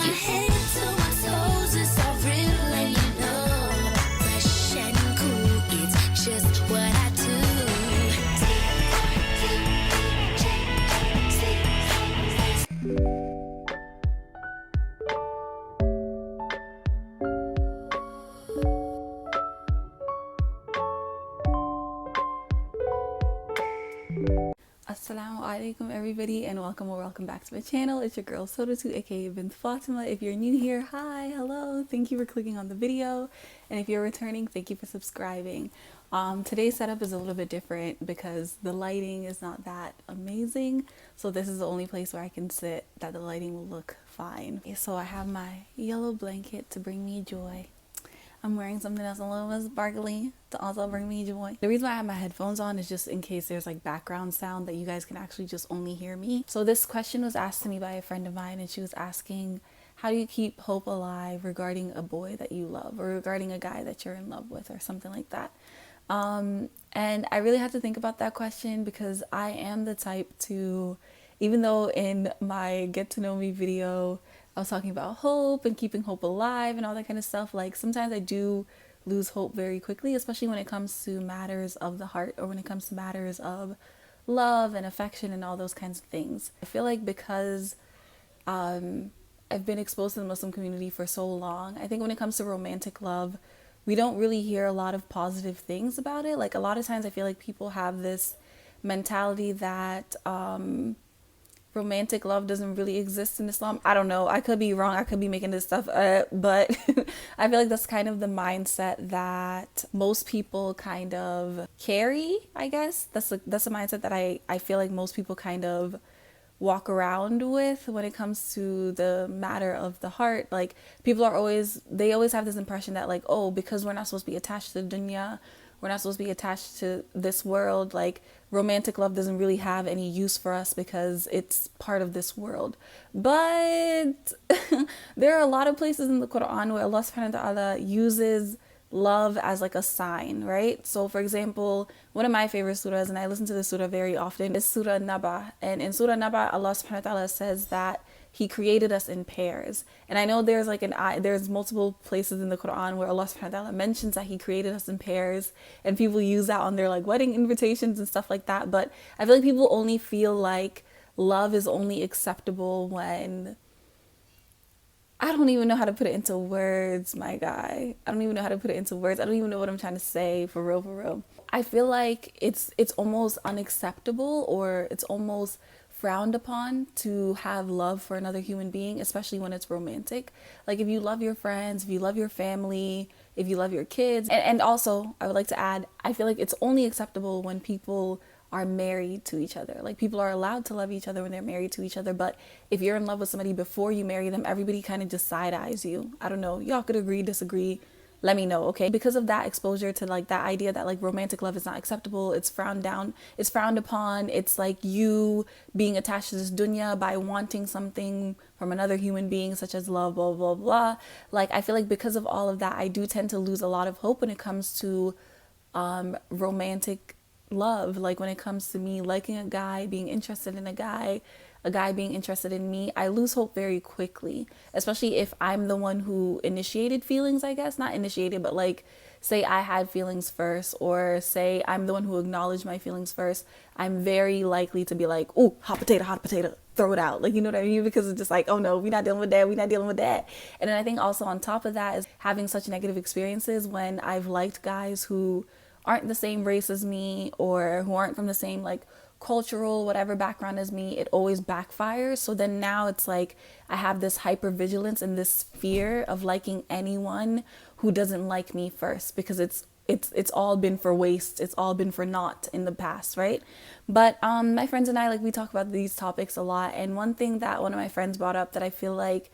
Your head to my toes, it's all real and you know. Fresh and cool, it's just what I do. Asalamualaikum everybody, and welcome or welcome back to my channel. It's your girl Sawdatou, aka Bint Fatimah. If you're new here, hi, hello, thank you for clicking on the video, and if you're returning, thank you for subscribing. Today's setup is a little bit different because the lighting is not that amazing, so this is the only place where I can sit that the lighting will look fine. So I have my yellow blanket to bring me joy. I'm wearing something that's a little bit sparkly to also bring me joy. The reason why I have my headphones on is just in case there's like background sound that you guys can actually just only hear me. So this question was asked to me by a friend of mine, and she was asking, how do you keep hope alive regarding a boy that you love, or regarding a guy that you're in love with, or something like that? And I really had to think about that question because I am the type to, even though in my get to know me video I was talking about hope and keeping hope alive and all that kind of stuff, like sometimes I do lose hope very quickly, especially when it comes to matters of the heart, or when it comes to matters of love and affection and all those kinds of things. I feel like because I've been exposed to the Muslim community for so long, I think when it comes to romantic love, we don't really hear a lot of positive things about it. Like a lot of times I feel like people have this mentality that romantic love doesn't really exist in Islam. I don't know, I could be wrong, I could be making this stuff up, but I feel like that's kind of the mindset that most people kind of carry, I guess. That's a mindset that I feel like most people kind of walk around with when it comes to the matter of the heart. Like people are always have this impression that like, oh, because we're not supposed to be attached to the dunya, we're not supposed to be attached to this world, like romantic love doesn't really have any use for us because it's part of this world. But there are a lot of places in the Quran where Allah subhanahu wa ta'ala uses love as like a sign, right? So for example, one of my favorite surahs, and I listen to this surah very often, is Surah Naba. And in Surah Naba, Allah subhanahu wa ta'ala says that He created us in pairs. And I know there's like there's multiple places in the Quran where Allah subhanahu wa ta'ala mentions that He created us in pairs, and people use that on their like wedding invitations and stuff like that. But I feel like people only feel like love is only acceptable when, I don't even know how to put it into words, my guy. I don't even know how to put it into words. I don't even know what I'm trying to say, for real, for real. I feel like it's almost unacceptable, or it's almost frowned upon to have love for another human being, especially when it's romantic. Like if you love your friends, if you love your family, if you love your kids. And also, I would like to add, I feel like it's only acceptable when people are married to each other. Like people are allowed to love each other when they're married to each other, but if you're in love with somebody before you marry them, everybody kind of just side eyes you. I don't know, y'all could agree, disagree, let me know, okay? Because of that exposure to like that idea that like romantic love is not acceptable, it's frowned down, it's frowned upon, it's like you being attached to this dunya by wanting something from another human being, such as love, blah blah blah. Like I feel like because of all of that, I do tend to lose a lot of hope when it comes to romantic love. Like when it comes to me liking a guy, being interested in a guy being interested in me, I lose hope very quickly, especially if I'm the one who initiated feelings, I guess. Not initiated, but like say I had feelings first, or say I'm the one who acknowledged my feelings first. I'm very likely to be like, oh, hot potato, throw it out. Like, you know what I mean? Because it's just like, oh no, we're not dealing with that. And then I think also on top of that is having such negative experiences when I've liked guys who aren't the same race as me, or who aren't from the same like cultural whatever background as me. It always backfires. So then now it's like I have this hypervigilance and this fear of liking anyone who doesn't like me first, because it's all been for waste, it's all been for naught in the past, right? But my friends and I, like, we talk about these topics a lot, and one thing that one of my friends brought up that I feel like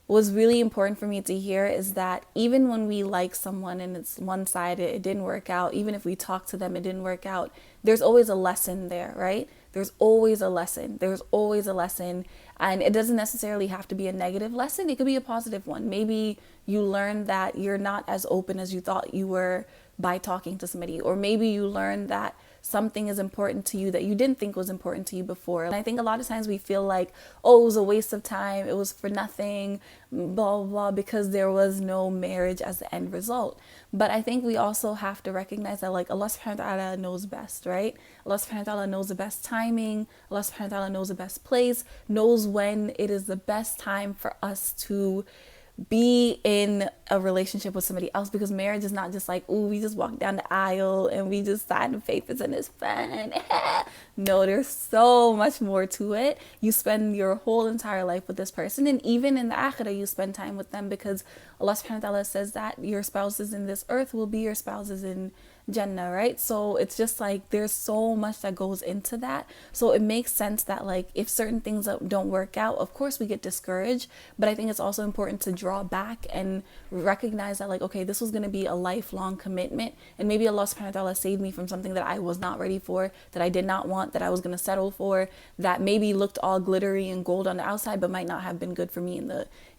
was really important for me to hear is that even when we like someone and it's one-sided, it didn't work out, even if we talk to them, it didn't work out, there's always a lesson there, right? There's always a lesson. And it doesn't necessarily have to be a negative lesson. It could be a positive one. Maybe you learn that you're not as open as you thought you were by talking to somebody, or maybe you learn that something is important to you that you didn't think was important to you before. And I think a lot of times we feel like, oh, it was a waste of time, it was for nothing, blah, blah, blah, because there was no marriage as the end result. But I think we also have to recognize that, like, Allah subhanahu wa ta'ala knows best, right? Allah subhanahu wa ta'ala knows the best timing. Allah subhanahu wa ta'ala knows the best place, knows when it is the best time for us to be in a relationship with somebody else, because marriage is not just like, ooh, we just walk down the aisle and we just sign the papers and it's fun. No, there's so much more to it. You spend your whole entire life with this person, and even in the akhirah you spend time with them, because Allah subhanahu wa ta'ala says that your spouses in this earth will be your spouses in Jannah, right? So it's just like there's so much that goes into that. So it makes sense that, like, if certain things don't work out, of course we get discouraged, but I think it's also important to draw back and recognize that, like, okay, this was going to be a lifelong commitment, and maybe Allah subhanahu wa ta'ala saved me from something that I was not ready for, that I did not want, that I was going to settle for, that maybe looked all glittery and gold on the outside but might not have been good for me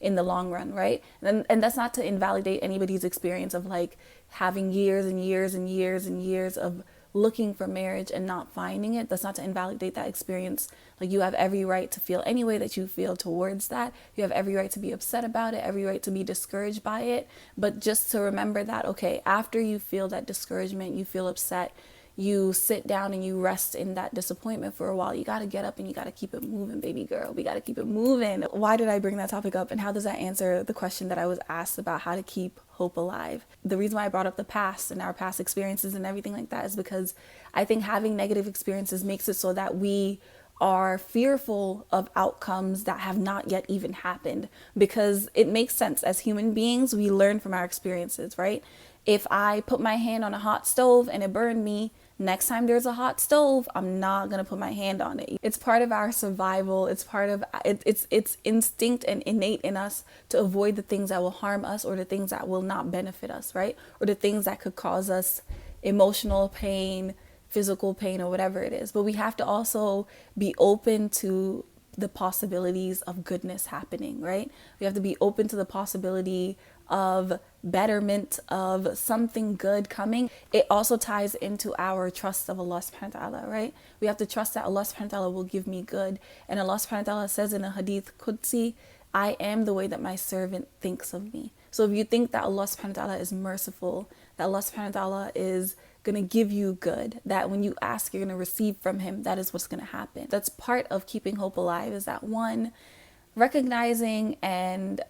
in the long run, right? And that's not to invalidate anybody's experience of, like, having years and years and years and years of looking for marriage and not finding it. That's not to invalidate that experience. Like, you have every right to feel any way that you feel towards that. You have every right to be upset about it, every right to be discouraged by it. But just to remember that, okay, after you feel that discouragement, you feel upset, you sit down and you rest in that disappointment for a while. You got to get up and you got to keep it moving, baby girl. We got to keep it moving. Why did I bring that topic up, and how does that answer the question that I was asked about how to keep hope alive? The reason why I brought up the past and our past experiences and everything like that is because I think having negative experiences makes it so that we are fearful of outcomes that have not yet even happened, because it makes sense. As human beings, we learn from our experiences, right? If I put my hand on a hot stove and it burned me, next time there's a hot stove, I'm not going to put my hand on it. It's part of our survival. It's part of it's instinct and innate in us to avoid the things that will harm us, or the things that will not benefit us, right? Or the things that could cause us emotional pain, physical pain, or whatever it is. But we have to also be open to the possibilities of goodness happening, right? We have to be open to the possibility of betterment, of something good coming. It also ties into our trust of Allah subhanahu wa ta'ala, right? We have to trust that Allah subhanahu wa ta'ala will give me good. And Allah subhanahu wa ta'ala says in a hadith Qudsi, I am the way that my servant thinks of me. So if you think that Allah subhanahu wa ta'ala is merciful, that Allah subhanahu wa ta'ala is going to give you good, that when you ask, you're going to receive from him, that is what's going to happen. That's part of keeping hope alive, is that one, recognizing and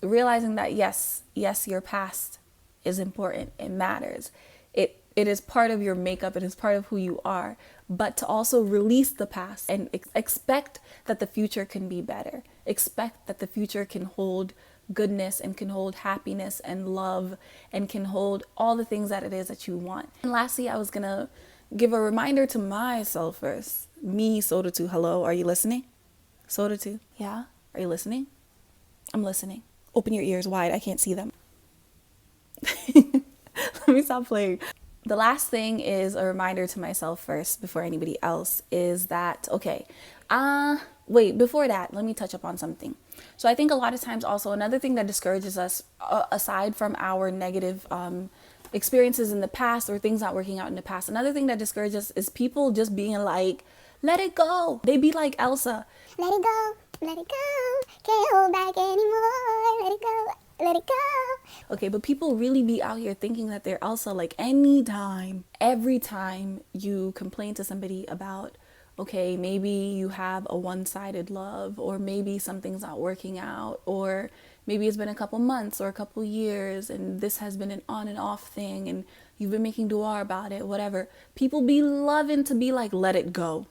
realizing that yes, your past is important. It matters. It is part of your makeup. It is part of who you are. But to also release the past and expect that the future can be better. Expect that the future can hold goodness and can hold happiness and love and can hold all the things that it is that you want. And lastly, I was gonna give a reminder to myself first. Me, Sawdatou. Hello, are you listening? Sawdatou. Yeah? Are you listening? I'm listening. Open your ears wide. I can't see them. Let me stop playing. The last thing is a reminder to myself first before anybody else is that, okay, wait, before that, let me touch upon something. So I think a lot of times also another thing that discourages us, aside from our negative experiences in the past or things not working out in the past, another thing that discourages us is people just being like, let it go. They be like Elsa. Let it go, let it go, can't hold back anymore, let it go, let it go. Okay, but people really be out here thinking that they're Elsa, like every time you complain to somebody about, okay, maybe you have a one-sided love, or maybe something's not working out, or maybe it's been a couple months or a couple years and this has been an on and off thing and you've been making dua about it, whatever. People be loving to be like, let it go.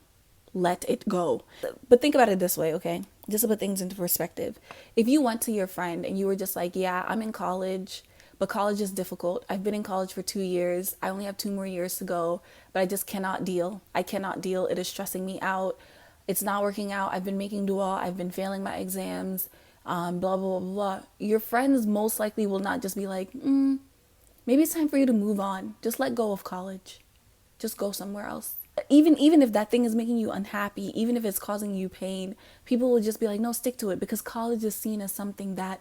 Let it go. But think about it this way, okay? Just to put things into perspective. If you went to your friend and you were just like, yeah, I'm in college, but college is difficult. I've been in college for 2 years. I only have 2 more years to go, but I just cannot deal. I cannot deal. It is stressing me out. It's not working out. I've been making dua. I've been failing my exams, blah, blah, blah, blah. Your friends most likely will not just be like, maybe it's time for you to move on. Just let go of college. Just go somewhere else. Even if that thing is making you unhappy, even if it's causing you pain, people will just be like, no, stick to it, because college is seen as something that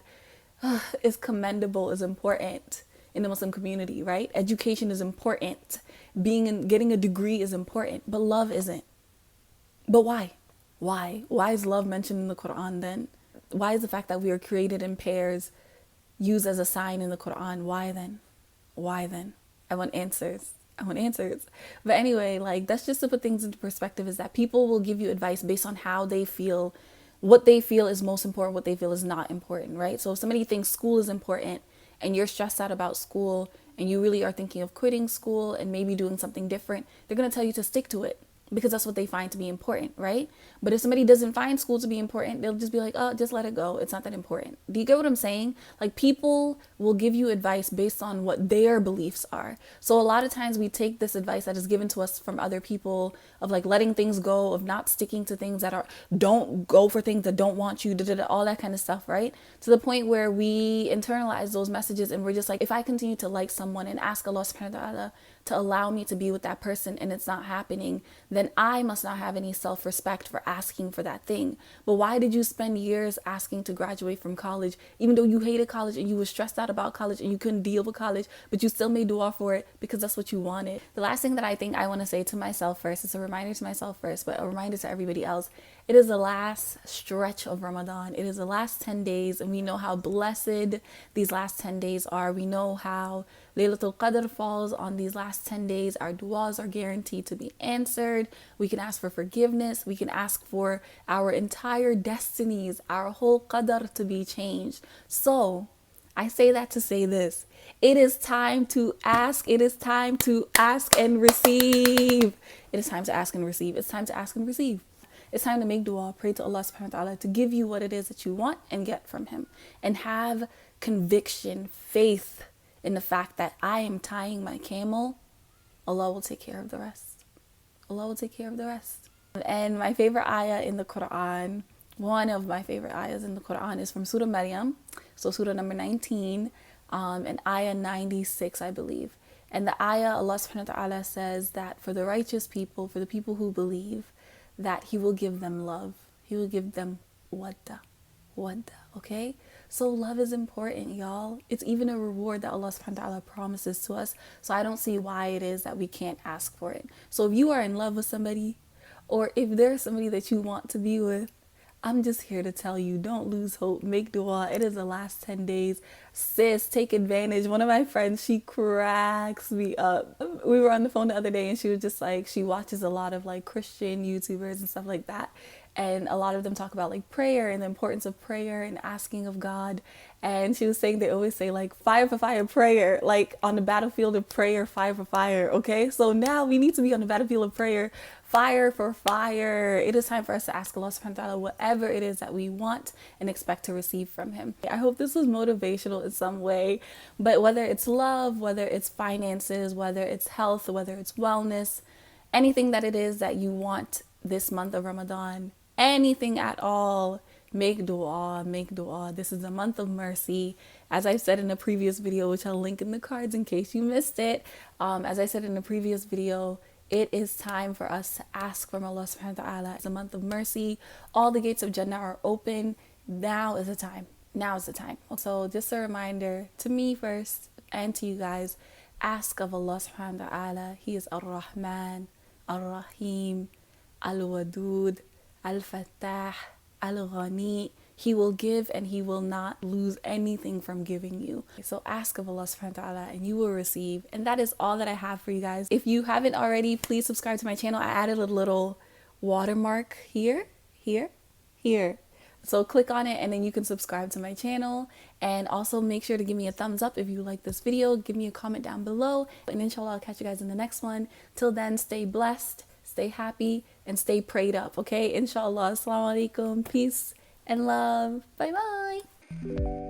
is commendable, is important. in the Muslim community, right? Education is important. Getting a degree is important, but love isn't. But why? Why is love mentioned in the Quran then? Why is the fact that we are created in pairs used as a sign in the Quran? Why then? Why then? I want answers. I want answers. But anyway, like, that's just to put things into perspective, is that people will give you advice based on how they feel, what they feel is most important, what they feel is not important, right? So if somebody thinks school is important and you're stressed out about school and you really are thinking of quitting school and maybe doing something different, they're going to tell you to stick to it because that's what they find to be important, right? But if somebody doesn't find school to be important, they'll just be like, oh, just let it go. It's not that important. Do you get what I'm saying? Like, people will give you advice based on what their beliefs are. So a lot of times we take this advice that is given to us from other people of like letting things go, of not sticking to things that are, don't go for things that don't want you, all that kind of stuff, right? To the point where we internalize those messages and we're just like, if I continue to like someone and ask Allah subhanahu wa ta'ala to allow me to be with that person and it's not happening, then I must not have any self-respect for asking for that thing. But why did you spend years asking to graduate from college, even though you hated college and you were stressed out about college and you couldn't deal with college, but you still made dua for it because that's what you wanted? The last thing that I think I want to say to myself first, it's a reminder to myself first, but a reminder to everybody else. It is the last stretch of Ramadan. It is the last 10 days, and we know how blessed these last 10 days are. We know how Laylatul Qadr falls on these last 10 days. Our duas are guaranteed to be answered. We can ask for forgiveness. We can ask for our entire destinies, our whole qadr to be changed. So I say that to say this. It is time to ask. It is time to ask and receive. It is time to ask and receive. It's time to ask and receive. It's time to make dua, pray to Allah subhanahu wa ta'ala to give you what it is that you want and get from him. And have conviction, faith in the fact that I am tying my camel. Allah will take care of the rest. Allah will take care of the rest. And my favorite ayah in the Quran, one of my favorite ayahs in the Quran, is from Surah Maryam. So Surah number 19, and ayah 96, I believe. And the ayah, Allah subhanahu wa ta'ala says that for the righteous people, for the people who believe, that he will give them love. He will give them wadda, okay? So love is important, y'all. It's even a reward that Allah subhanahu wa ta'ala promises to us. So I don't see why it is that we can't ask for it. So if you are in love with somebody, or if there's somebody that you want to be with, I'm just here to tell you, don't lose hope. Make dua. It is the last 10 days. Sis, take advantage. One of my friends, she cracks me up. We were on the phone the other day and she was just like, she watches a lot of like Christian YouTubers and stuff like that. And a lot of them talk about like prayer and the importance of prayer and asking of God. And she was saying they always say like fire for fire prayer, like on the battlefield of prayer, fire for fire. Okay, so now we need to be on the battlefield of prayer, fire for fire. It is time for us to ask Allah subhanahu wa ta'ala whatever it is that we want and expect to receive from him. I hope this was motivational in some way, but whether it's love, whether it's finances, whether it's health, whether it's wellness, anything that it is that you want this month of Ramadan, anything at all, make dua, make dua. This is a month of mercy. As I said in a previous video, which I'll link in the cards in case you missed it. As I said in a previous video, it is time for us to ask from Allah subhanahu wa ta'ala. It's a month of mercy. All the gates of Jannah are open. Now is the time. Now is the time. So just a reminder to me first and to you guys, ask of Allah subhanahu wa ta'ala. He is Ar-Rahman, Ar-Rahim, Al-Wadud, Al-Fattah, Al-Ghani. He will give and he will not lose anything from giving you. So ask of Allah subhanahu wa ta'ala and you will receive. And that is all that I have for you guys. If you haven't already, please subscribe to my channel. I added a little watermark here. So click on it and then you can subscribe to my channel. And also make sure to give me a thumbs up if you like this video. Give me a comment down below. And inshallah, I'll catch you guys in the next one. Till then, stay blessed, stay happy, and stay prayed up, okay? Inshallah. Assalamualaikum. Peace and love. Bye bye.